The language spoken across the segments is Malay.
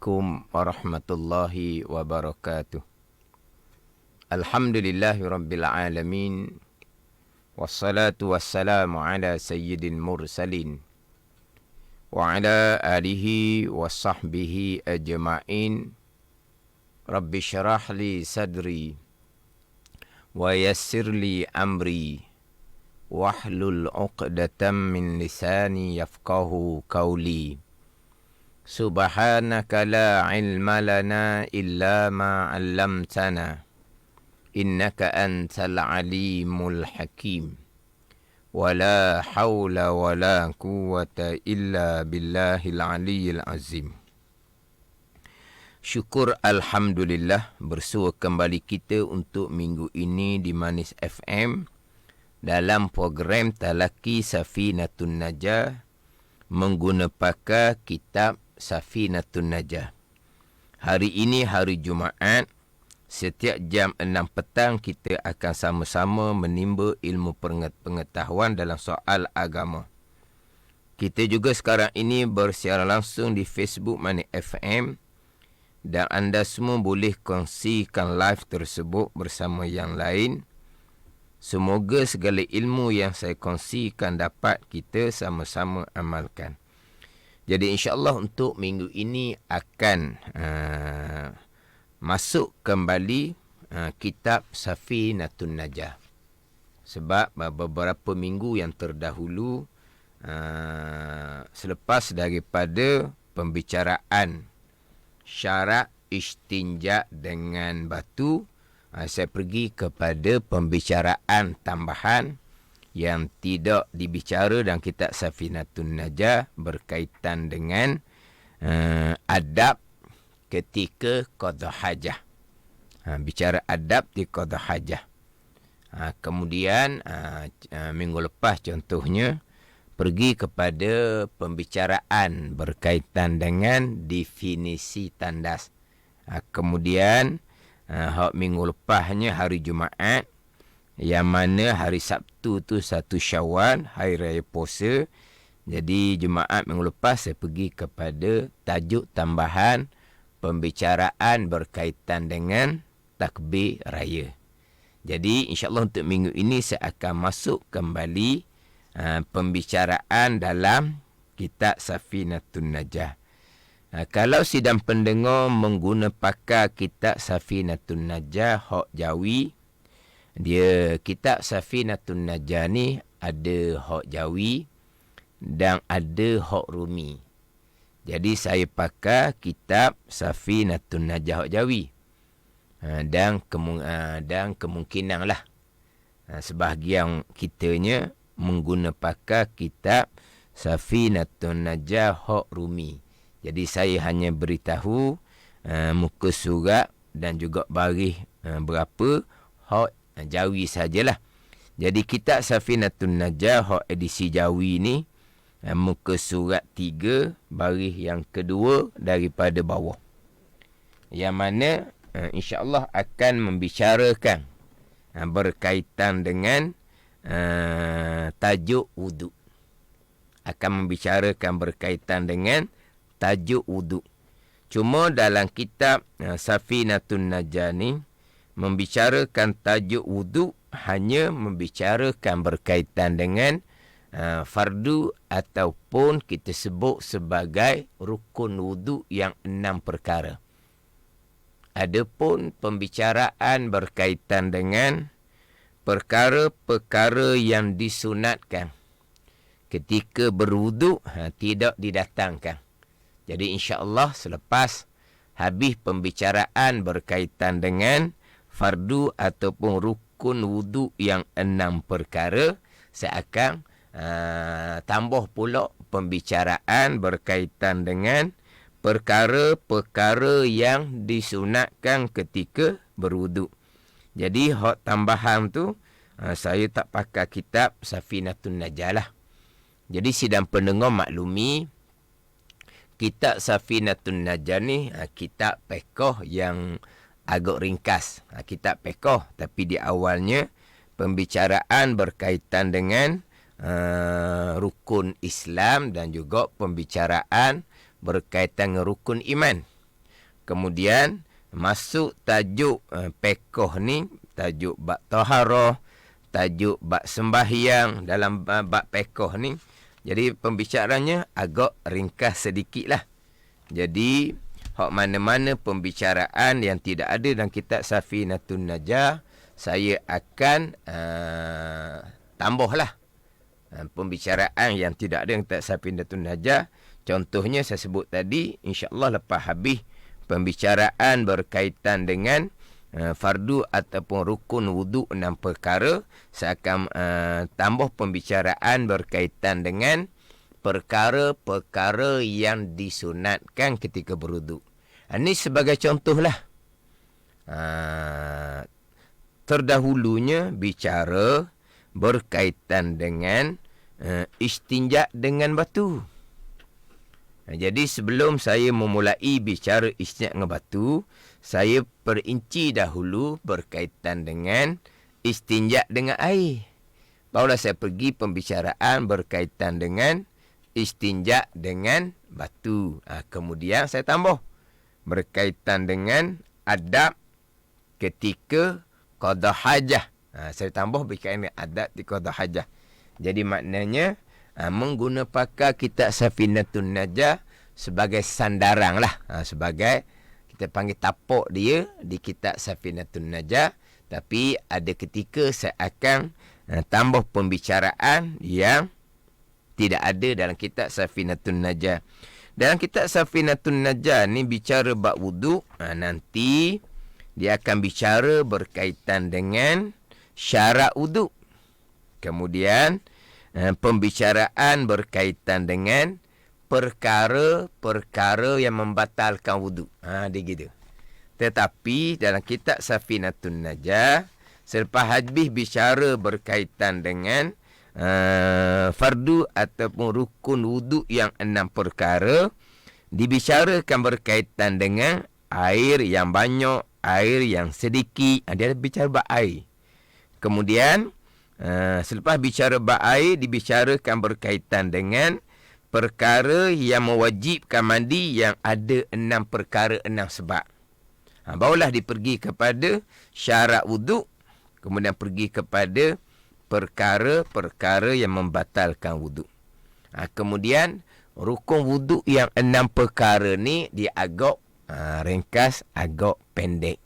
Assalamualaikum warahmatullahi wabarakatuh. Alhamdulillahi rabbil alamin. Wassalatu wassalamu ala sayyidil mursalin wa ala alihi wa sahbihi ajma'in. Rabbi syarah li sadri wa yassir li amri wahlul uqdatam min lisani yafqahu qawli. Subhanaka la ilma lana illa ma 'allamtana innaka antal alimul hakim. Wala haula wala quwwata illa billahil aliyyil azim. Syukur alhamdulillah, bersua kembali kita untuk minggu ini di Manis FM dalam program Talaki Safinatun Najah mengguna pakai kitab Safinatun Najah. Hari ini hari Jumaat, setiap jam 6 petang kita akan sama-sama menimba ilmu pengetahuan dalam soal agama. Kita juga sekarang ini bersiaran langsung di Facebook Manis FM dan anda semua boleh kongsikan live tersebut bersama yang lain. Semoga segala ilmu yang saya kongsikan dapat kita sama-sama amalkan. Jadi insya-Allah untuk minggu ini akan masuk kembali kitab Safinatun Najah. Sebab beberapa minggu yang terdahulu selepas daripada pembicaraan syarat istinja dengan batu, saya pergi kepada pembicaraan tambahan yang tidak dibicara dalam kitab Safinatun Najah berkaitan dengan adab ketika qada hajah. Bicara adab di qada hajah. Kemudian minggu lepas contohnya pergi kepada pembicaraan berkaitan dengan definisi tandas. Kemudian minggu lepasnya hari Jumaat, yang mana hari Sabtu tu 1 Syawal, hari raya puasa. Jadi Jumaat minggu lepas saya pergi kepada tajuk tambahan pembicaraan berkaitan dengan takbir raya. Jadi insya-Allah untuk minggu ini saya akan masuk kembali pembicaraan dalam kitab Safinatun Najah. Kalau sidang pendengar mengguna pakai kitab Safinatun Najah hak Jawi, dia kitab Safinatun Najah ni ada hak Jawi dan ada hak Rumi. Jadi saya pakai kitab Safinatun Najah hak Jawi. Dan kemungkinan lah sebahagian kitanya mengguna pakai kitab Safinatun Najah hak Rumi. Jadi saya hanya beritahu muka surat dan juga baris berapa hak Jawi sajalah. Jadi kitab Safinatun Najah hak edisi Jawi ni muka surat 3 baris yang kedua daripada bawah, yang mana insya-Allah akan membicarakan berkaitan dengan tajuk wuduk. Akan membicarakan berkaitan dengan tajuk wuduk. Cuma dalam kitab Safinatun Najah ni membicarakan tajuk wuduk hanya membicarakan berkaitan dengan fardu ataupun kita sebut sebagai rukun wuduk yang 6 perkara. Adapun pembicaraan berkaitan dengan perkara-perkara yang disunatkan ketika berwuduk tidak didatangkan. Jadi insya-Allah selepas habis pembicaraan berkaitan dengan fardu ataupun rukun wuduk yang 6 perkara, saya akan tambah pula pembicaraan berkaitan dengan perkara-perkara yang disunatkan ketika berwuduk. Jadi hak tambahan tu saya tak pakai kitab Safinatun Najah lah. Jadi sidang pendengar maklumi, kitab Safinatun Najah ni kitab fiqh yang agak ringkas. Kitab fiqh tapi di awalnya pembicaraan berkaitan dengan rukun Islam dan juga pembicaraan berkaitan dengan rukun iman. Kemudian masuk tajuk pekoh ni, tajuk bab taharah, tajuk bab sembahyang dalam bab pekoh ni. Jadi pembicaranya agak ringkas sedikit lah. Jadi hak mana-mana pembicaraan yang tidak ada dalam kitab Safinatun Najah, saya akan tambahlah pembicaraan yang tidak ada dalam kitab Safinatun Najah. Contohnya saya sebut tadi, insya-Allah lepas habis pembicaraan berkaitan dengan fardu ataupun rukun wuduk 6 perkara, saya akan tambah pembicaraan berkaitan dengan perkara-perkara yang disunatkan ketika berwuduk. Ini sebagai contohlah. Terdahulunya bicara berkaitan dengan istinja dengan batu. Jadi sebelum saya memulai bicara istinja dengan batu, saya perinci dahulu berkaitan dengan istinja dengan air. Barulah saya pergi pembicaraan berkaitan dengan istinja dengan batu. Kemudian saya tambah berkaitan dengan adab ketika qada hajah. Saya tambah berkaitan dengan adab ketika qada hajah. Jadi maknanya mengguna pakai kitab Safinatun Najah sebagai sandaran lah. Sebagai kita panggil tapak dia di kitab Safinatun Najah. Tapi ada ketika saya akan tambah pembicaraan yang tidak ada dalam kitab Safinatun Najah. Dalam kitab Safinatun Najah ni bicara bab wuduk. Nanti dia akan bicara berkaitan dengan syarat wuduk. Kemudian pembicaraan berkaitan dengan perkara-perkara yang membatalkan wuduk. Dia gitu. Tetapi dalam kitab Safinatun Najah, selepas habis bicara berkaitan dengan fardu ataupun rukun wuduk yang 6 perkara, dibicarakan berkaitan dengan air yang banyak, air yang sedikit. Dia bicara bab air. Kemudian selepas bicara bab air, dibicarakan berkaitan dengan perkara yang mewajibkan mandi yang ada 6 perkara, 6 sebab. Barulah dipergi kepada syarat wuduk, kemudian pergi kepada perkara-perkara yang membatalkan wuduk. Kemudian rukun wuduk yang 6 perkara ni dia agak ringkas, agak pendek.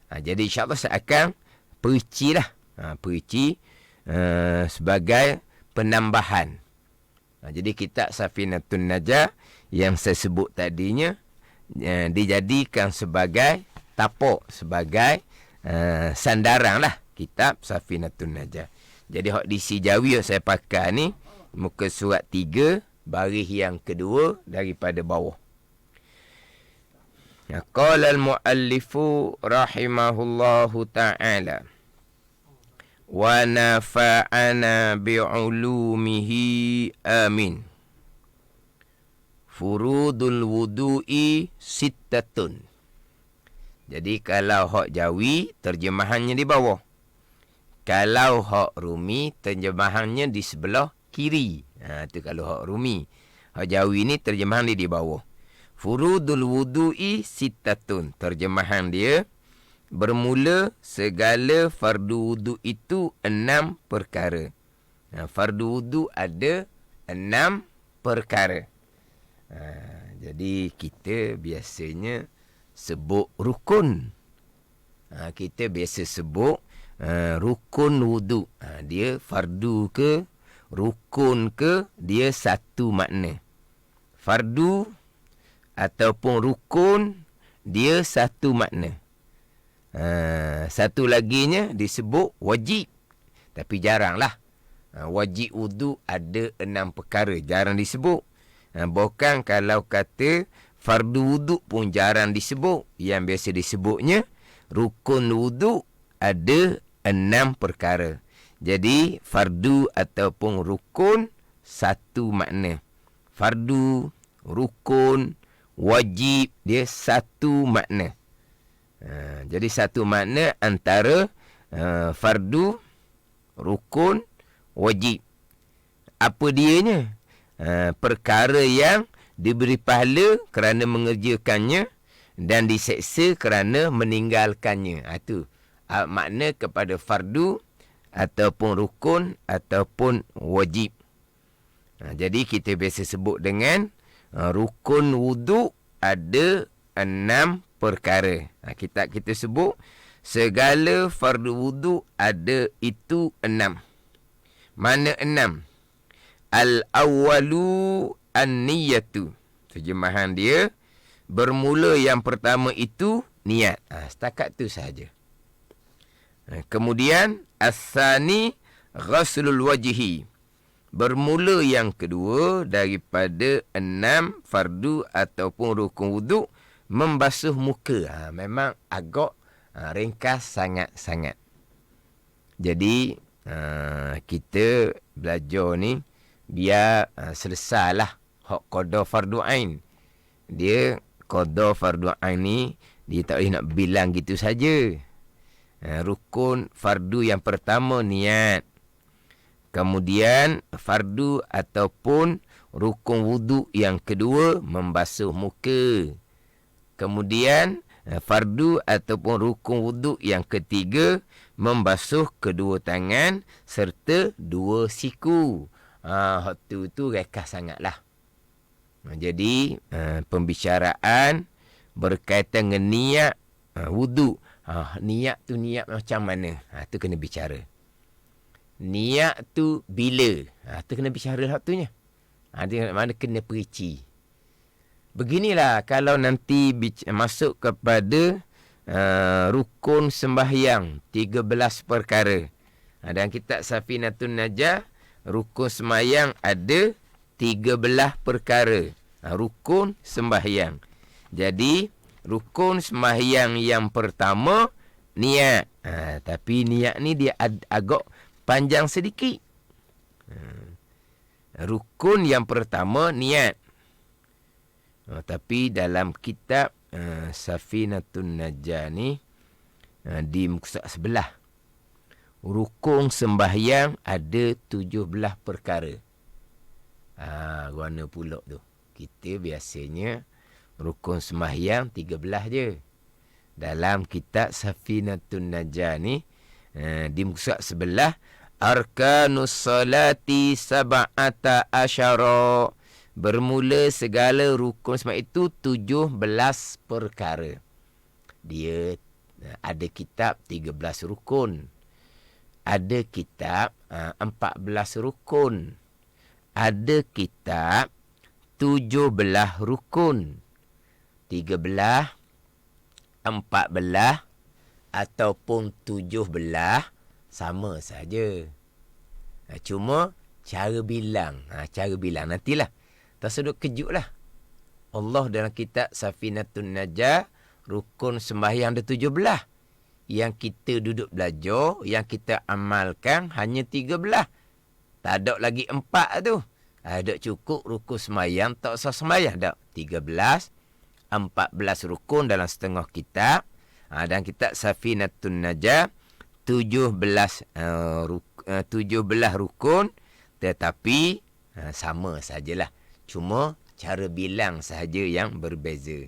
Jadi insya-Allah saya akan perinci lah. Perinci sebagai penambahan. Jadi kitab Safinatun Najah yang saya sebut tadinya dijadikan sebagai tapak, sebagai sandaran lah kitab Safinatun Najah. Jadi hak disi Jawi yang saya pakai ni muka surat 3 baris yang kedua daripada bawah. Qala al-muallifu rahimahullahu ta'ala wa nafa'ana bi'ulumihi amin. Furudul wudu'i sittatun. Jadi kalau hak Jawi terjemahannya di bawah. Kalau hak Rumi terjemahannya di sebelah kiri. Itu kalau hak Rumi. Hak Jawi ni terjemahan dia di bawah. Furudul wudu'i sittatun. Terjemahan dia, bermula segala fardu wudu itu 6 perkara. Fardu wudu ada 6 perkara. Jadi kita biasanya sebut rukun. Kita biasa sebut rukun wudu. Dia fardu ke, rukun ke, dia satu makna. Fardu ataupun rukun, dia satu makna. Satu laginya disebut wajib. Tapi jaranglah. Wajib wudu ada 6 perkara. Jarang disebut. Bahkan kalau kata fardu wudu pun jarang disebut. Yang biasa disebutnya rukun wudu ada 6 perkara. Jadi fardu ataupun rukun satu makna. Fardu, rukun, wajib dia satu makna. Jadi satu makna antara fardu, rukun, wajib. Apa dianya? Perkara yang diberi pahala kerana mengerjakannya dan diseksa kerana meninggalkannya. Itu makna kepada fardu ataupun rukun ataupun wajib. Jadi kita biasa sebut dengan rukun wuduk ada 6 perkara. Kita sebut segala fardu wuduk ada itu 6. Mana 6? Al-awwalu an-niyatu. Terjemahan dia, bermula yang pertama itu niat. Setakat tu sahaja. Kemudian as-sani ghaslul wajhi. Bermula yang kedua daripada 6 fardu ataupun rukun wuduk, membasuh muka. Memang agak ringkas sangat-sangat. Jadi kita belajar ni biar selesailah hak qada fardu ain. Dia qada fardu ain ni dia tak boleh nak bilang gitu saja. Rukun fardu yang pertama niat. Kemudian fardu ataupun rukun wuduk yang kedua membasuh muka. Kemudian fardu ataupun rukun wuduk yang ketiga membasuh kedua tangan serta dua siku. Waktu tu rekas sangatlah. Jadi pembicaraan berkaitan dengan niat wuduk. Niat tu niat macam mana? Tu kena bicara. Niat tu bila? Tu kena bicara waktunya. Mana kena perinci. Beginilah kalau nanti masuk kepada rukun sembahyang 13 perkara. Dan kitab Safinatun Najah, rukun sembahyang ada 13 perkara. Rukun sembahyang. Jadi rukun sembahyang yang pertama niat. Tapi niat ni dia agak panjang sedikit. Rukun yang pertama niat. Tapi dalam kitab Safinatun Najah ni di muka sebelah, rukun sembahyang ada 17 perkara. Guana pula tu. Kita biasanya rukun sembahyang 13 je. Dalam kitab Safinatun Najah ni di muka sebelah, arkanus salati sab'ata asyara. Bermula segala rukun sembahyang itu 17 perkara. Dia ada kitab 13 rukun. Ada kitab 14 rukun. Ada kitab 17 rukun. 13, 14 ataupun 17 sama saja. Cuma cara bilang. Cara bilang nantilah. Tak sedut kejut lah. Allah dalam kitab Safinatun Najah, rukun sembahyang ada 17. Yang kita duduk belajar, yang kita amalkan hanya 13. Tak ada lagi 4 tu. Ada cukup rukun sembahyang, tak usah sembahyang. Tak. 13, 14 rukun dalam setengah kitab. Dan kitab Safinatun Najah, 17 rukun. Tetapi sama sajalah. Cuma cara bilang sahaja yang berbeza.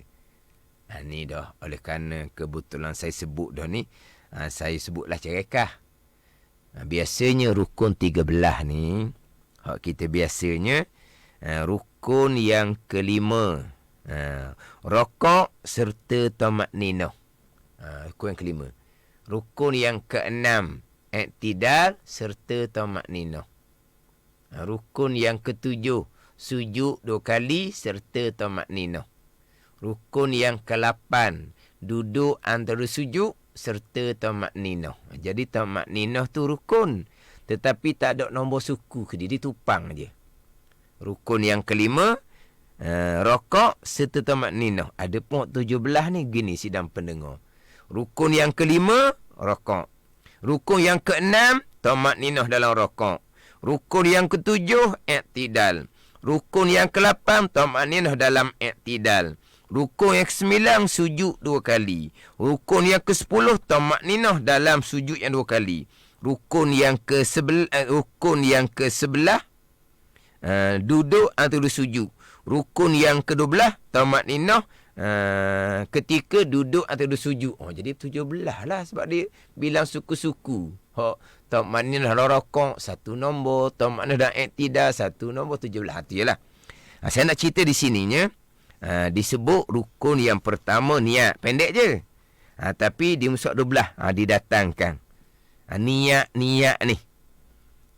Ni dah oleh kerana kebetulan saya sebut dah ni, saya sebutlah cerekah. Biasanya rukun 13 ni, kita biasanya rukun yang kelima, rokok serta tamakninah. Rukun yang kelima. Rukun yang keenam, i'tidal serta tamakninah. Rukun yang ketujuh, sujud 2 kali serta tamakninah. Rukun yang ke-8, duduk antara sujud serta tamakninah. Jadi tamakninah tu rukun, tetapi tak ada nombor suku ke dia, tupang je. Rukun yang kelima, rokok serta tamakninah. Ada pun 17 ni gini sidang pendengar. Rukun yang kelima, rokok. Rukun yang keenam, tamakninah dalam rokok. Rukun yang ketujuh, i'tidal. Rukun yang ke-8, tamakninah dalam i'tidal. Rukun yang ke-9, sujud 2 kali. Rukun yang ke-10, tamakninah dalam sujud yang 2 kali. Rukun yang ke-11, duduk antara sujud. Rukun yang ke-12, tamakninah ketika duduk atau bersujud. Jadi 17 lah sebab dia bilang suku-suku. Tok makna dah rokok 1 nombor, tok makna dah iktidal 1 nombor, 17. Itu jelah. Saya nak cerita di sininya, disebut rukun yang pertama niat. Pendek je. Tapi di musuh 12 didatangkan. Niat ni.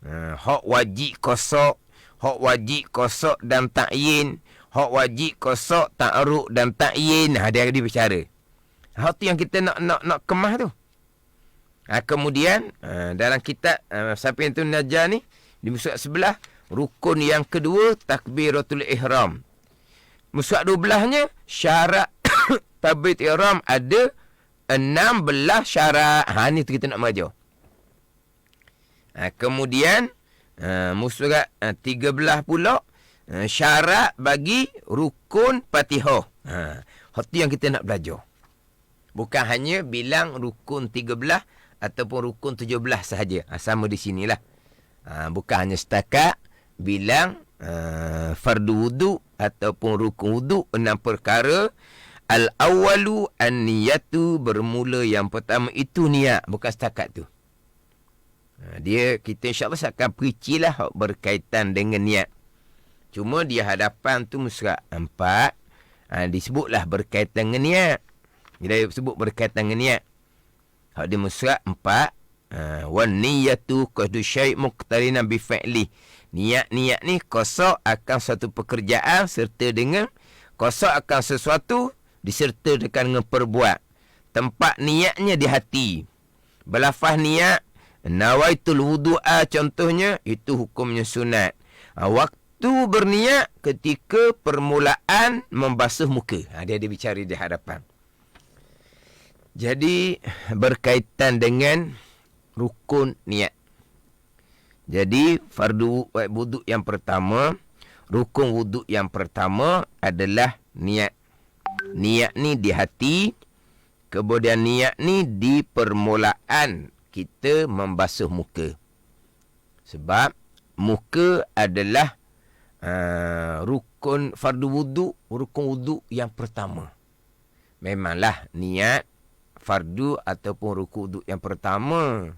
Hak wajib kosok, hak wajib kosok dan ta'yin, hak wajib kosok ta'aruk dan ta'yin. Dia bicara. Hak tu yang kita nak kemas tu. Kemudian dalam kitab Safiinatul Najah ni di musuh sebelah, rukun yang kedua takbiratul ihram. Musuh 12-nya syarat takbiratul ihram ada 16 syarat. Ni tu kita nak mengajar. Kemudian musuh 13 pula syarat bagi rukun Fatihah. Itu yang kita nak belajar. Bukan hanya bilang rukun 13 ataupun rukun 17 sahaja. Sama di sinilah. Bukan hanya setakat bilang fardu wudu ataupun rukun wudu 6 perkara. Al-awwalu an-niyatu, bermula yang pertama itu niat. Bukan setakat tu. Kita insyaAllah akan perici lah berkaitan dengan niat. Cuma di hadapan tu musurat 4 disebutlah berkaitan dengan niat. Dia sebut berkaitan dengan niat. Di musurat 4 wan niyatu qasdu syai' muqtarinan bi fi'li. Niat ni qasad akan satu pekerjaan serta dengan qasad akan sesuatu disertakan dengan perbuat. Tempat niatnya di hati. Berlafaz niat nawaitul wudu'a contohnya, itu hukumnya sunat. Waktu berniat ketika permulaan membasuh muka. Dia bicara di hadapan. Jadi berkaitan dengan rukun niat. Jadi fardu wudu yang pertama, rukun wudu yang pertama adalah niat. Niat ni di hati, kemudian niat ni di permulaan kita membasuh muka. Sebab muka adalah rukun fardu wudu, rukun wudu yang pertama. Memanglah niat fardu ataupun rukun wudu yang pertama,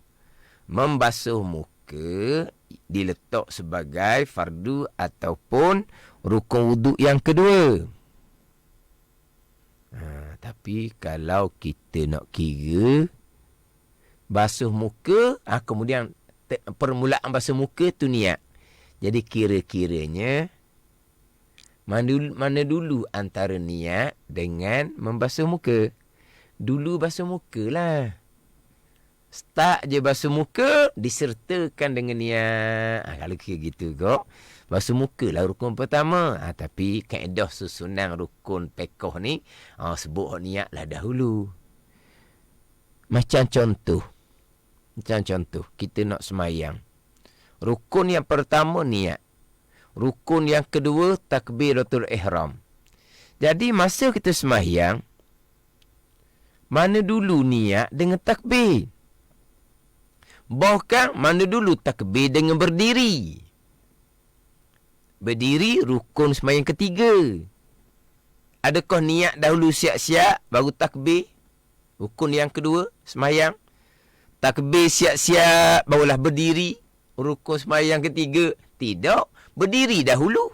membasuh muka diletak sebagai fardu ataupun rukun wudu yang kedua. Tapi kalau kita nak kira basuh muka, kemudian permulaan basuh muka tu niat. Jadi kira-kiranya mana dulu antara niat dengan membasuh muka? Dulu basuh muka lah. Start je basuh muka disertakan dengan niat. Kalau kira gitu kok, basuh muka lah rukun pertama. Tapi kaedah susunan rukun pekoh ni sebut niat lah dahulu. Macam contoh, kita nak semayang. Rukun yang pertama niat. Rukun yang kedua takbiratul ihram. Jadi masa kita semayang, mana dulu niat dengan takbir? Bahkan mana dulu takbir dengan berdiri? Berdiri rukun semayang ketiga. Adakah niat dahulu siap-siap baru takbir? Rukun yang kedua semayang. Takbir siap-siap barulah berdiri. Rukun semayang ketiga. Tidak. Berdiri dahulu.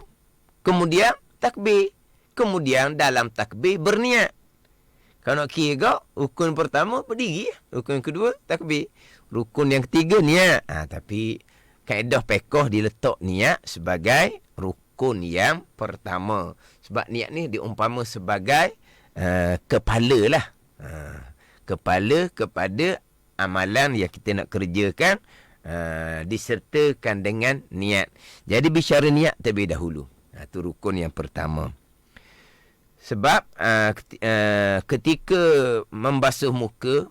Kemudian takbir. Kemudian dalam takbir berniat. Kalau nak kira, rukun pertama berdiri. Rukun kedua takbir. Rukun yang ketiga niat. Tapi kaedah pekoh diletak niat sebagai rukun yang pertama. Sebab niat ni diumpama sebagai kepala lah. Kepala kepada amalan yang kita nak kerjakan, disertakan dengan niat. Jadi bicara niat terlebih dahulu. Itu rukun yang pertama. Sebab ketika membasuh muka,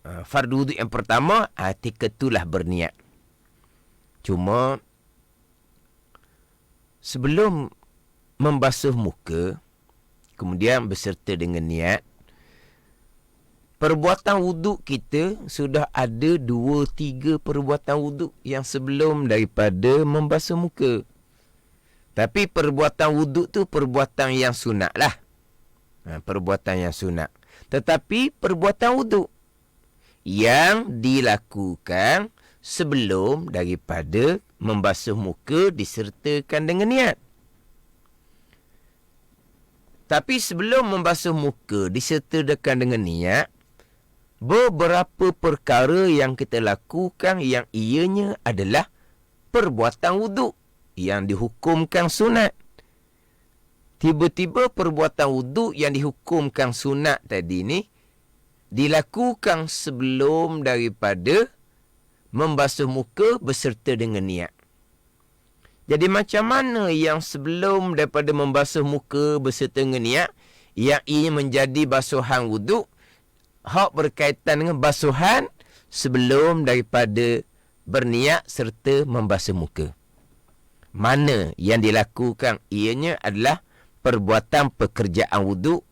fardu wudu yang pertama, ketika itulah berniat. Cuma sebelum membasuh muka, kemudian berserta dengan niat, perbuatan wuduk kita sudah ada 2-3 perbuatan wuduk yang sebelum daripada membasuh muka. Tapi perbuatan wuduk tu perbuatan yang sunat lah. Perbuatan yang sunat. Tetapi perbuatan wuduk yang dilakukan sebelum daripada membasuh muka disertakan dengan niat. Tapi sebelum membasuh muka disertakan dengan niat, beberapa perkara yang kita lakukan yang ianya adalah perbuatan wuduk yang dihukumkan sunat. Tiba-tiba perbuatan wuduk yang dihukumkan sunat tadi ni dilakukan sebelum daripada membasuh muka beserta dengan niat. Jadi macam mana yang sebelum daripada membasuh muka beserta dengan niat, yang ia menjadi basuhan wuduk, hak berkaitan dengan basuhan sebelum daripada berniat serta membasuh muka. Mana yang dilakukan ianya adalah perbuatan pekerjaan wuduk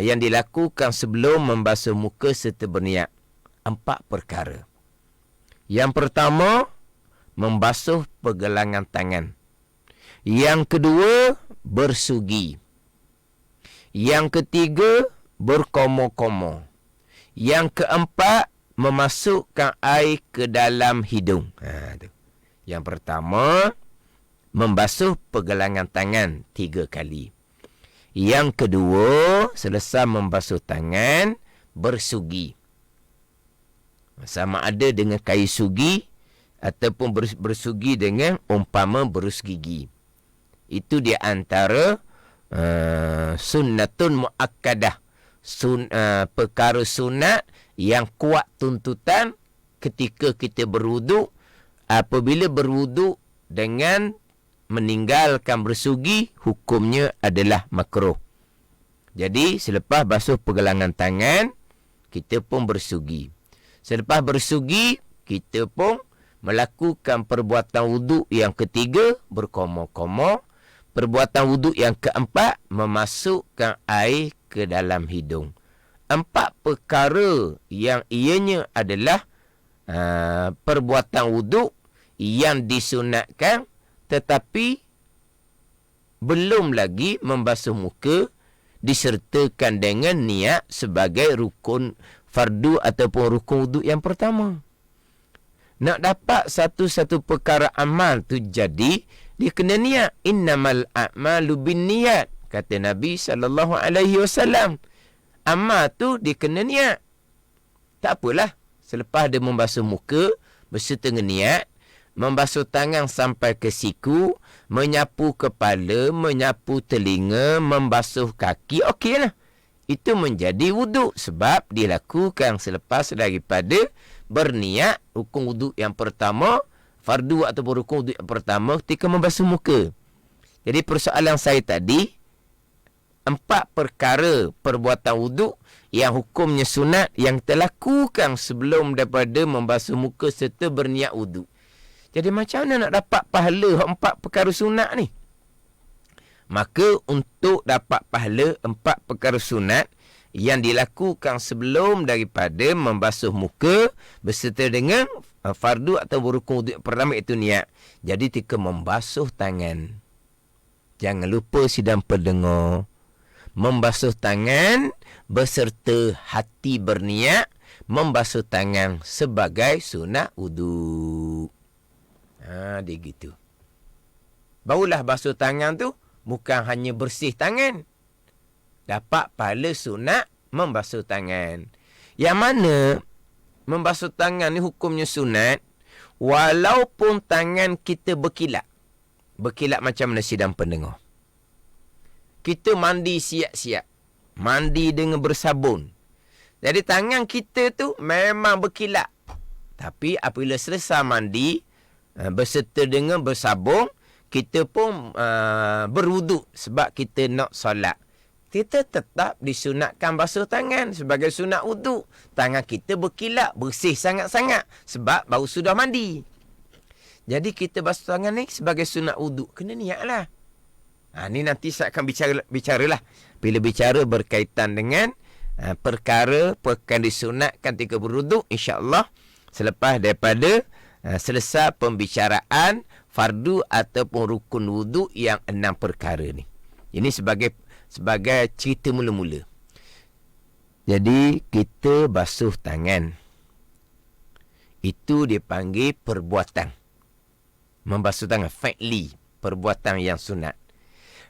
yang dilakukan sebelum membasuh muka serta berniat. 4 perkara. Yang pertama, membasuh pergelangan tangan. Yang kedua, bersugi. Yang ketiga, berkomo-komo. Yang keempat, memasukkan air ke dalam hidung. Yang pertama, membasuh pergelangan tangan 3 kali. Yang kedua, selesai membasuh tangan, bersugi. Sama ada dengan kayu sugi ataupun bersugi dengan umpama berus gigi. Itu di antara sunnatun muakkadah. Perkara sunat yang kuat tuntutan ketika kita berwuduk. Apabila berwuduk dengan meninggalkan bersugi, hukumnya adalah makruh. Jadi selepas basuh pergelangan tangan, kita pun bersugi. Selepas bersugi, kita pun melakukan perbuatan wuduk yang ketiga, berkomo-komo. Perbuatan wuduk yang keempat, memasukkan air ke dalam hidung. 4 perkara yang ianya adalah perbuatan wuduk yang disunatkan, tetapi belum lagi membasuh muka disertakan dengan niat sebagai rukun fardu ataupun rukun wuduk yang pertama. Nak dapat satu-satu perkara amal tu jadi, dia kena niat. Innamal a'malu binniyat, kata Nabi SAW. Amal tu dia kena niat. Tak apalah, selepas dia membasuh muka beserta dengan niat, membasuh tangan sampai ke siku, menyapu kepala, menyapu telinga, membasuh kaki, okeylah. Itu menjadi wuduk sebab dilakukan selepas daripada berniat rukun wuduk yang pertama, fardu ataupun rukun wuduk yang pertama ketika membasuh muka. Jadi persoalan saya tadi, 4 perkara perbuatan wuduk yang hukumnya sunat yang kita lakukan sebelum daripada membasuh muka serta berniat wuduk. Jadi macam mana nak dapat pahala 4 perkara sunat ni? Maka untuk dapat pahala 4 perkara sunat yang dilakukan sebelum daripada membasuh muka beserta dengan fardu atau rukun wuduk pertama, itu niat. Jadi ketika membasuh tangan, jangan lupa sidang pendengar, membasuh tangan beserta hati berniat membasuh tangan sebagai sunat wuduk. Dia gitu. Barulah basuh tangan tu bukan hanya bersih tangan, dapat pahala sunat membasuh tangan. Yang mana membasuh tangan ni hukumnya sunat walaupun tangan kita berkilat. Berkilat macam mana sidang pendengar? Kita mandi siap-siap, mandi dengan bersabun. Jadi tangan kita tu memang berkilat. Tapi apabila selesai mandi beserta dengan bersabun, kita pun berwuduk sebab kita nak solat. Kita tetap disunatkan basuh tangan sebagai sunat wuduk. Tangan kita berkilat, bersih sangat-sangat sebab baru sudah mandi. Jadi kita basuh tangan ni sebagai sunat wuduk. Kena niatlah. Ni nanti saya akan bicaralah. Bila bicara berkaitan dengan perkara yang disunatkan ketika berwuduk, insya-Allah selepas daripada selesai pembicaraan fardu ataupun rukun wuduk yang 6 perkara ni. Ini sebagai sebagai cerita mula-mula. Jadi kita basuh tangan. Itu dipanggil perbuatan. Membasuh tangan, fi'li, perbuatan yang sunat.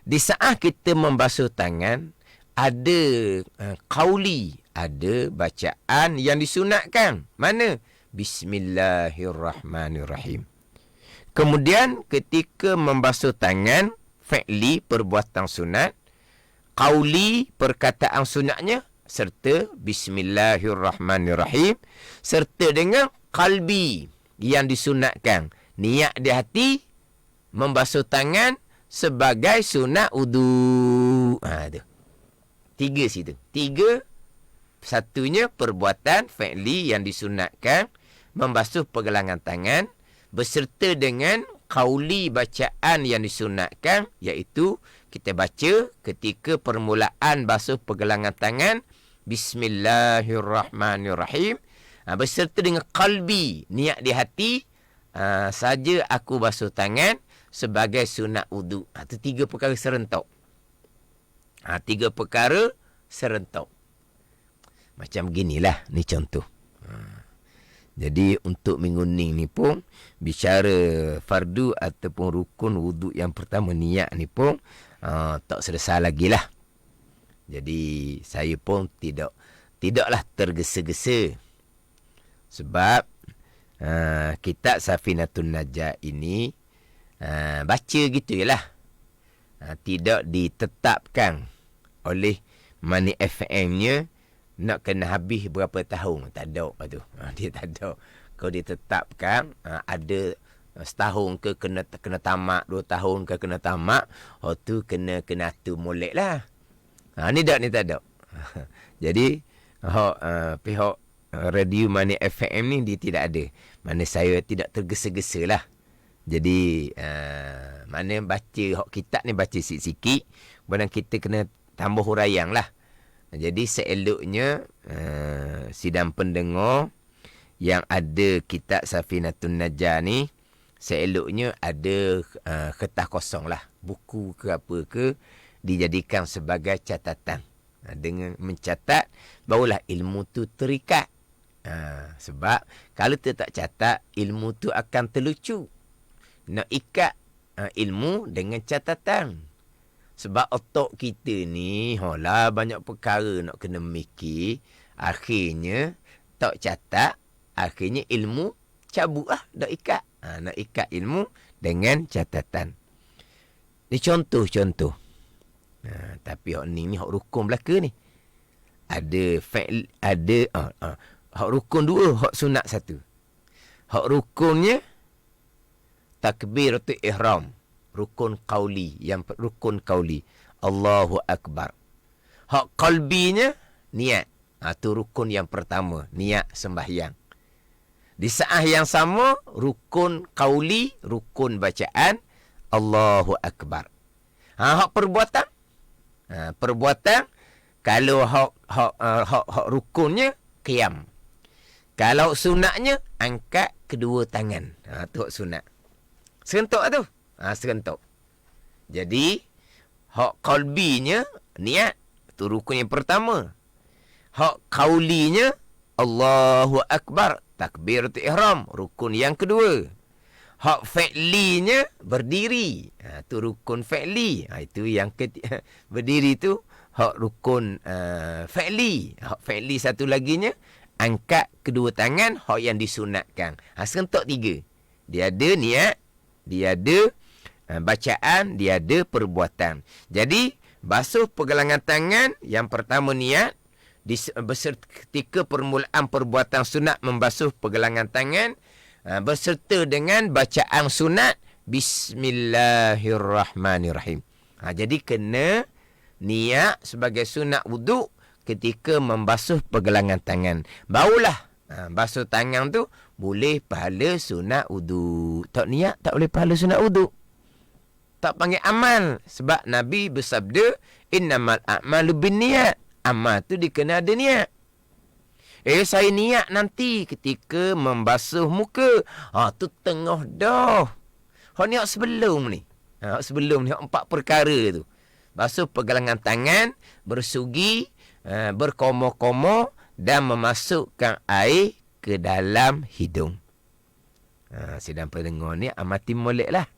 Di saat kita membasuh tangan, ada qauli, ada bacaan yang disunatkan. Mana? Bismillahirrahmanirrahim. Kemudian ketika membasuh tangan, fi'li, perbuatan sunat, qauli, perkataan sunatnya, serta Bismillahirrahmanirrahim, serta dengan qalbi yang disunatkan. Niat di hati, membasuh tangan sebagai sunat wudu. Tu. 3 situ. 3, satunya perbuatan fi'li yang disunatkan, membasuh pergelangan tangan, beserta dengan qauli, bacaan yang disunatkan, iaitu kita baca ketika permulaan basuh pergelangan tangan, Bismillahirrahmanirrahim, beserta dengan qalbi, niat di hati, saja aku basuh tangan sebagai sunat wudu. Itu 3 perkara serentak. 3 perkara serentak. Macam ginilah, ni contoh. Jadi untuk minggu ni pun, bicara fardu ataupun rukun wudu yang pertama, niat ni pun tak selesai lagi lah. Jadi saya pun tidaklah tergesa-gesa. Sebab kitab Safinatun Najah ini baca gitu je lah. Tidak ditetapkan oleh Money FM-nya nak kena habis berapa tahun. Tak ada apa tu. Dia tak ada. Kalau ditetapkan ada setahun ke kena tamat, 2 tahun ke kena tamat, tu kena tu molek lah. Ni tak ada. Jadi pihak Radio Money FM ni dia tidak ada. Mana saya tidak tergesa-gesa lah. Jadi mana baca kitab ni baca sikit-sikit, kemudian kita kena tambah huraian lah. Jadi seeloknya sidang pendengar yang ada kitab Safinatun Najah ni, seeloknya ada kertas kosong lah, buku ke apa ke, dijadikan sebagai catatan. Dengan mencatat, barulah ilmu tu terikat. Sebab kalau tak catat, ilmu tu akan terlucu. Nak ikat ilmu dengan catatan. Sebab otak kita ni, banyak perkara nak kena mikir. Akhirnya, tak catat, akhirnya ilmu cabut lah, nak ikat. Nak ikat ilmu dengan catatan. Ni contoh-contoh. Tapi hak ni hak rukun belaka ni. Ada fa'il, ada hak rukun 2, hak sunat 1. Hak rukunnya takbiratul ihram, rukun qauli, yang rukun qauli, Allahu akbar. Hak qalbinya niat. Tu rukun yang pertama, niat sembahyang. Di saat yang sama, rukun qauli, rukun bacaan, Allahu akbar. Hak perbuatan, perbuatan, kalau hak rukunnya qiyam. Kalau sunatnya angkat kedua tangan. Tu hak sunat. Serentak tu. Serentak. Jadi hak qalbinya niat, tu rukun yang pertama. Hak qaulinya Allahu akbar, takbiratul ihram, rukun yang kedua. Hak fi'linya berdiri. Tu rukun fi'li. Itu yang ketiga. Berdiri tu hak rukun fi'li. Hak fi'li satu laginya angkat kedua tangan, hak yang disunatkan. Serentak 3. Dia ada niat, dia ada bacaan, dia ada perbuatan. Jadi basuh pergelangan tangan, yang pertama niat, ketika permulaan perbuatan sunat membasuh pergelangan tangan, berserta dengan bacaan sunat Bismillahirrahmanirrahim. Jadi kena niat sebagai sunat wuduk ketika membasuh pergelangan tangan. Barulah basuh tangan tu boleh pahala sunat wuduk. Tak niat tak boleh pahala sunat wuduk. Tak panggil amal. Sebab Nabi bersabda, innamal a'malu binniyat. Amal tu dia kena ada niat. Saya niat nanti ketika membasuh muka. Tu tengah dah. Hak niat sebelum ni. Sebelum ni, hak 4 perkara tu. basuh pergelangan tangan, bersugi, berkomo-komo dan memasukkan air ke dalam hidung. Sidang pendengar ni amati molek lah.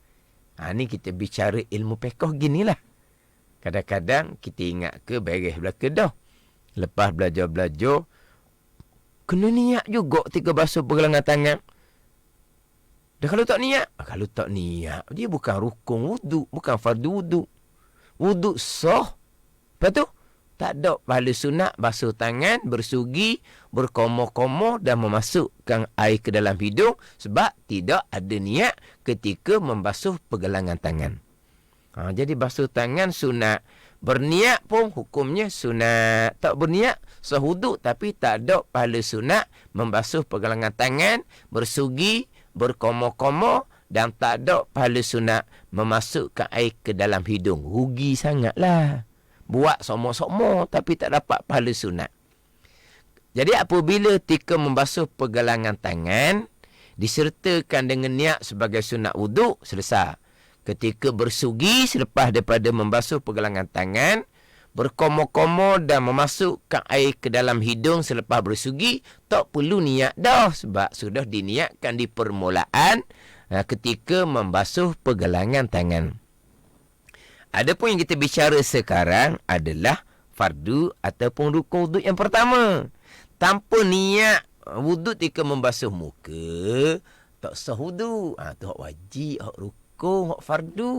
Ni kita bicara ilmu pekoh ginilah. Kadang-kadang kita ingat ke beres belaka dah. Lepas belajar-belajar, kena niat juga ketika basuh pergelangan tangan. Dan kalau tak niat, dia bukan rukun wuduk, bukan fardu wuduk. Wuduk sah. Lepas tu, tak ada pahala sunat basuh tangan, bersugi, berkomo-komo dan memasukkan air ke dalam hidung sebab tidak ada niat ketika membasuh pergelangan tangan. Jadi basuh tangan sunat. Berniat pun hukumnya sunat. Tak berniat sah wuduk tapi tak ada pahala sunat membasuh pergelangan tangan, bersugi, berkomo-komo dan tak ada pahala sunat memasukkan air ke dalam hidung. Rugi sangatlah. Buat somok-somok tapi tak dapat pahala sunat. Jadi apabila ketika membasuh pergelangan tangan disertakan dengan niat sebagai sunat wuduk, selesai. Ketika bersugi selepas daripada membasuh pergelangan tangan, berkomo-komo dan memasukkan air ke dalam hidung selepas bersugi, tak perlu niat dah sebab sudah diniatkan di permulaan ketika membasuh pergelangan tangan. Adapun yang kita bicara sekarang adalah fardu ataupun rukun wuduk yang pertama. Tanpa niat wuduk ketika membasuh muka, tak sah wuduk. Tu hak wajib, hak rukun, hak fardu.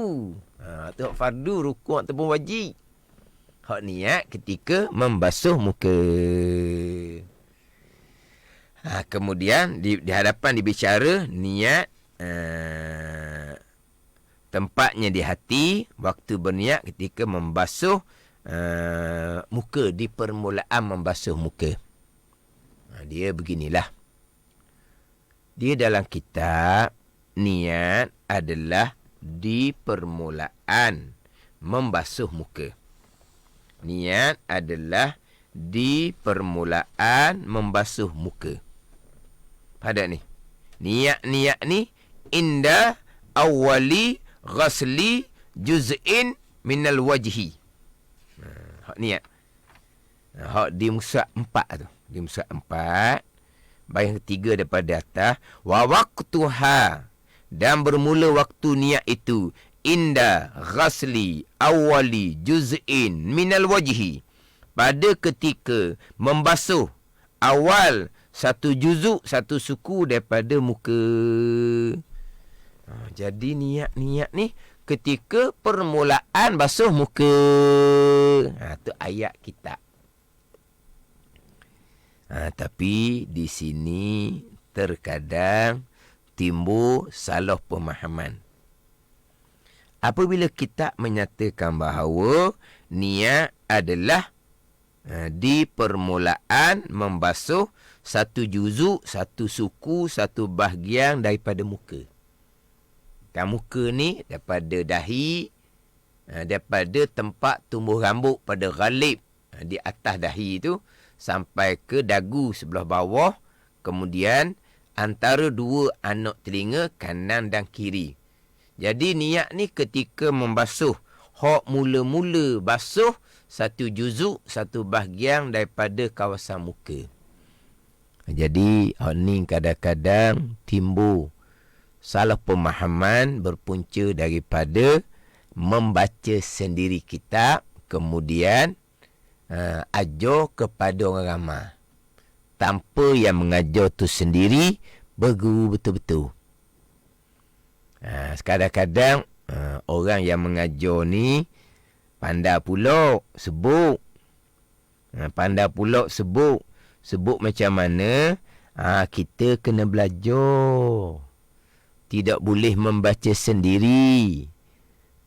Tu hak fardu, rukun ataupun wajib. Hak niat ketika membasuh muka. Kemudian di hadapan dibicara niat tempatnya di hati, waktu berniat ketika membasuh muka, di permulaan membasuh muka. Dia beginilah. Dia dalam kitab, niat adalah di permulaan membasuh muka. Niat adalah di permulaan membasuh muka. Pada ni. Niat ni inda awali ghasli juz'in minal wajhi. Hak niat. Hak di muka 4 tu. Di muka 4. Bayang ketiga daripada atas. Wa waqtuha. Dan bermula waktu niat itu. Inda ghasli awali juz'in minal wajhi. Pada ketika membasuh awal satu juzuk, satu suku daripada muka. Jadi niat ni ketika permulaan basuh muka. Tu ayat kitab. Tapi di sini terkadang timbul salah pemahaman. Apabila kitab menyatakan bahawa niat adalah di permulaan membasuh satu juzuk, satu suku, satu bahagian daripada muka. Dan muka ni daripada dahi, daripada tempat tumbuh rambut pada ghalib di atas dahi tu sampai ke dagu sebelah bawah, kemudian antara dua anak telinga kanan dan kiri. Jadi niat ni ketika membasuh, hak mula-mula basuh satu juzuk, satu bahagian daripada kawasan muka. Jadi hak ni kadang-kadang timbul salah pemahaman berpunca daripada membaca sendiri kitab, kemudian ajar kepada orang ramai. Tanpa yang mengajar tu sendiri berguru betul-betul. Kadang-kadang orang yang mengajar ni pandai pula sebut. Pandai pula sebut. Sebut macam mana? Kita kena belajar. Tidak boleh membaca sendiri.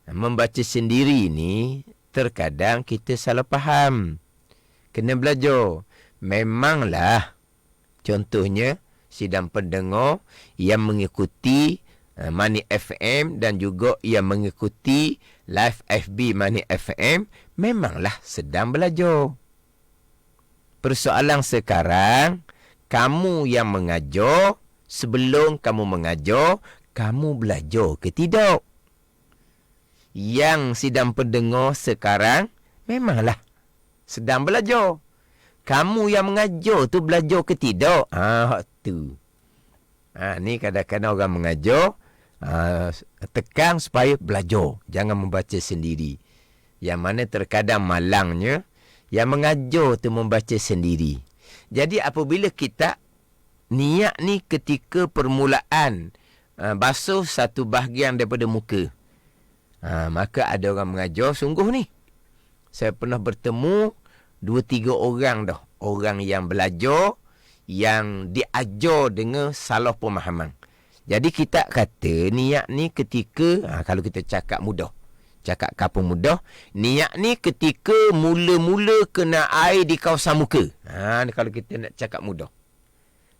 Membaca sendiri ni terkadang kita salah faham. Kena belajar. Memanglah. Contohnya, sidang pendengar yang mengikuti Money FM dan juga yang mengikuti live FB Money FM memanglah sedang belajar. Persoalan sekarang, kamu yang mengajar, sebelum kamu mengajar, kamu belajar ke tidak? yang sedang pendengar sekarang memanglah sedang belajar. Kamu yang mengajar tu belajar ke tidak? Hak tu. Ni kadang-kadang orang mengajar, tekan supaya belajar. Jangan membaca sendiri. Yang mana terkadang malangnya, yang mengajar tu membaca sendiri. Jadi apabila kita niat ni ketika permulaan basuh satu bahagian daripada muka, maka ada orang mengajar sungguh ni. Saya pernah bertemu 2-3 orang dah. Orang yang belajar, yang diajar dengan salah pemahaman. Jadi kita kata niat ni ketika, kalau kita cakap mudah, cakap kapung mudah, niat ni ketika mula-mula kena air di kawasan muka. Kalau kita nak cakap mudah.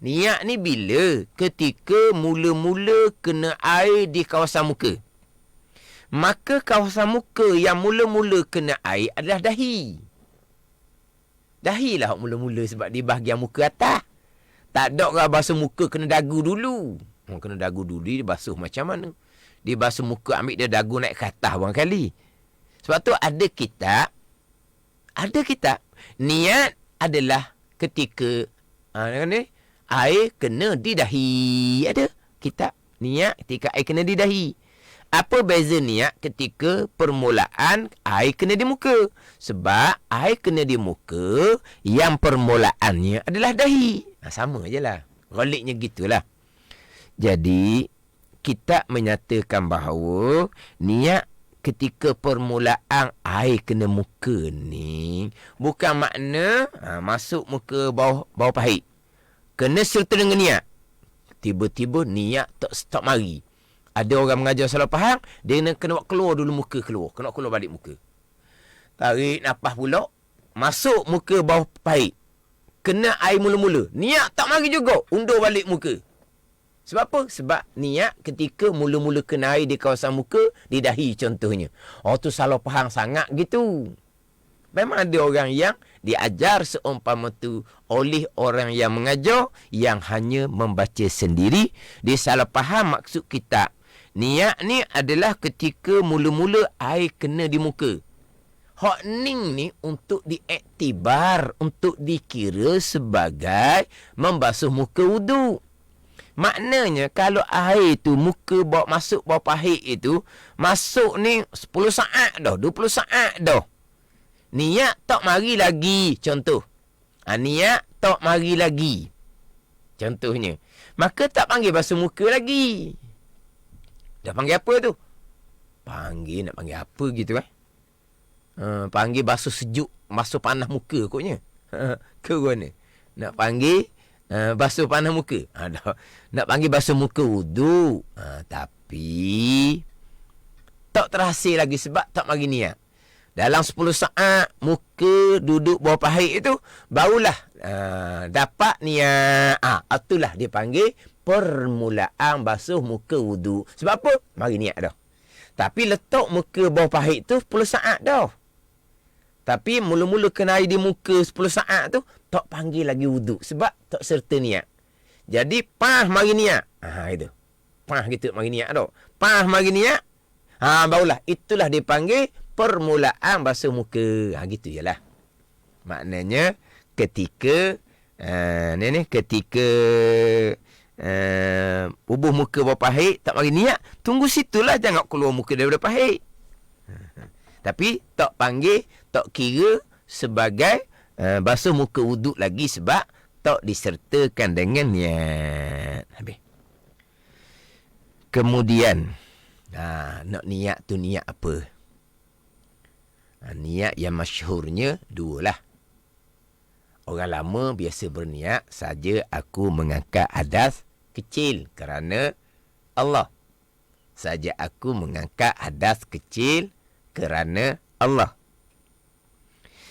Niat ni bila? Ketika mula-mula kena air di kawasan muka. Maka kawasan muka yang mula-mula kena air adalah dahi. Dahi lah mula-mula sebab di bahagian muka atas. Tak ada orang basuh muka kena dagu dulu. Kena dagu dulu, dia basuh macam mana? Dia basuh muka, ambil dia dagu naik ke atas barangkali. Sebab tu ada kitab. Niat adalah ketika air kena di dahi. Ada kitab. Niat ketika air kena di dahi. Apa beza niat ketika permulaan air kena di muka? Sebab air kena di muka yang permulaannya adalah dahi. Sama je lah. Goliknya gitulah. Jadi, kita menyatakan bahawa niat ketika permulaan air kena muka ni bukan makna masuk muka bawah pahit. Kena serta dengan niat. Tiba-tiba niat tak stop mari. Ada orang mengajar salah faham, dia kena keluar dulu muka keluar. Kena keluar balik muka. Tarik nafas pula. Masuk muka bawah pahit. Kena air mula-mula. Niat tak mari juga. Undur balik muka. Sebab apa? Sebab niat ketika mula-mula kena air di kawasan muka, di dahi contohnya. Tu salah faham sangat gitu. Memang ada orang yang diajar seumpama tu oleh orang yang mengajar, yang hanya membaca sendiri. Dia salah faham maksud kita. Niat ni adalah ketika mula-mula air kena di muka. Hak ning ni untuk diiktibar, untuk dikira sebagai membasuh muka wudu. Maknanya kalau air tu muka bawa masuk bawah pahit itu, masuk ni 10 saat dah, 20 saat dah. Niat tak mari lagi, contoh. Niat tak mari lagi. Contohnya. Maka tak panggil basuh muka lagi. Dah panggil apa tu? Nak panggil apa gitu panggil basuh sejuk, basuh panas muka koknya. Ke mana? Nak panggil basuh panas muka. Nak panggil basuh muka wudu. Tapi tak terhasil lagi sebab tak mari niat. Dalam 10 saat muka duduk bawah pahit itu, barulah dapat niat. Itulah dia panggil permulaan basuh muka wudu. Sebab apa? Mari niat dah. Tapi letak muka bawah pahit tu 10 saat dah. Tapi mula-mula kena air di muka 10 saat tu, tak panggil lagi wudu. Sebab tak serta niat. Jadi, mari niat. Itu. Gitu, mari niat dah. Mari niat. Barulah. Itulah dipanggil permulaan basuh muka. Gitu je lah. Maknanya, ketika ketika bubuh muka bawah pahit, tak mari niat, tunggu situlah, jangan keluar muka daripada pahit. Tapi tak panggil, tak kira sebagai basuh muka wuduk lagi sebab tak disertakan dengan niat. Habis. Kemudian, nak niat tu niat apa? Niat yang masyhurnya dua lah. Orang lama biasa berniat, saja aku mengangkat hadas kecil kerana Allah. Saja aku mengangkat hadas kecil kerana Allah.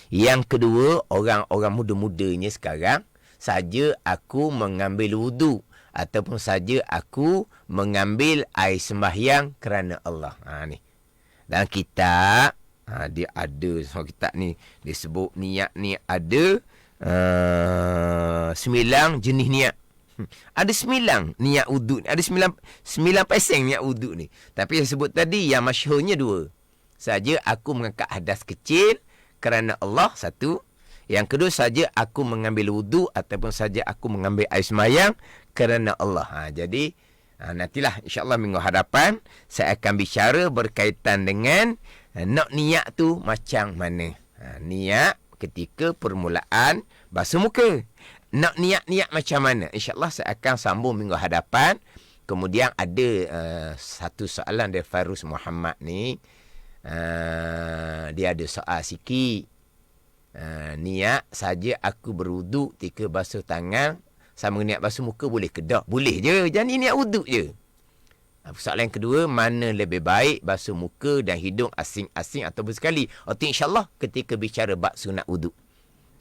Yang kedua, orang-orang muda-mudanya sekarang, saja aku mengambil wudu ataupun saja aku mengambil air sembahyang kerana Allah. Ni. Dalam kitab, dia ada, so kitab ni disebut niat ni ada 9 jenis niat. Ada 9 niat wuduk ni. Ada 9 pasang niat wuduk ni. Tapi yang sebut tadi, yang masyhurnya 2. saja aku mengangkat hadas kecil kerana Allah, satu. Yang kedua, saja aku mengambil wudu ataupun saja aku mengambil air semayang kerana Allah. Jadi, nantilah insyaAllah minggu hadapan saya akan bicara berkaitan dengan nak niat tu macam mana. Niat ketika permulaan basuh muka. Nak niat-niat macam mana? InsyaAllah saya akan sambung minggu hadapan. Kemudian ada satu soalan dari Fairuz Muhammad ni. Dia ada soal sikit. Niat saja aku berwuduk ketika basuh tangan sama niat basuh muka boleh ke tak? Boleh je. Jadi niat wuduk je. Soalan yang kedua, mana lebih baik basuh muka dan hidung asing-asing ataupun sekali? InsyaAllah ketika bicara bab sunat wuduk.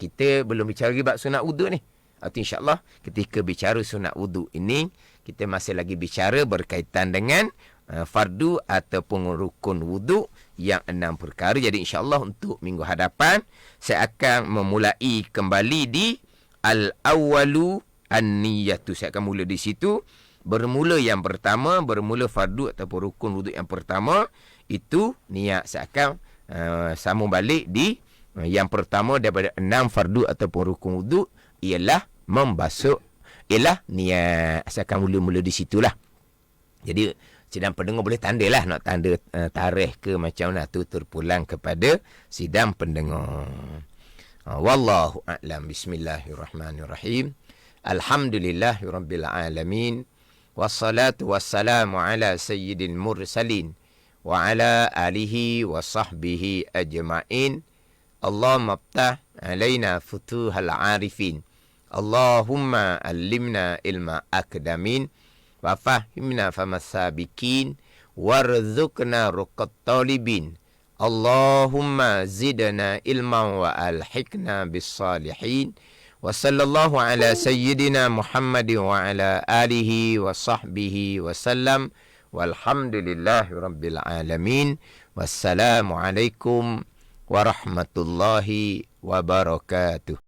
Kita belum bicara lagi bab sunat wuduk ni. InsyaAllah ketika bicara sunat wuduk ini, kita masih lagi bicara berkaitan dengan fardu ataupun rukun wuduk yang 6 perkara. Jadi insyaAllah untuk minggu hadapan, saya akan memulai kembali di al-awwalu an-niyatu. Saya akan mula di situ. Bermula yang pertama, bermula fardu ataupun rukun wuduk yang pertama, itu niat. Saya akan sambung balik di yang pertama daripada 6 fardu ataupun rukun wuduk, ialah membasuh, ialah niat. Saya akan mula-mula di situlah. Jadi, sidang pendengar boleh tanda lah, nak tanda tarikh ke macam mana tu terpulang kepada sidang pendengar. Wallahu a'lam. Bismillahirrahmanirrahim. Alhamdulillahirabbil alamin. Wassalatu wassalamu ala sayyidil mursalin wa ala alihi wa sahbihi ajma'in. Allahumma aftah alaina futuhal arifin. Allahumma allimna ilma akdamin. Wa fahimna famasabikin. Warzuqna ruqat talibin. Allahumma zidna ilman wa alhiqna bis salihin. Wa sallallahu ala sayyidina Muhammadin wa ala alihi wa sahbihi wa sallam. Walhamdulillahi rabbil alamin. Wassalamualaikum warahmatullahi wabarakatuh.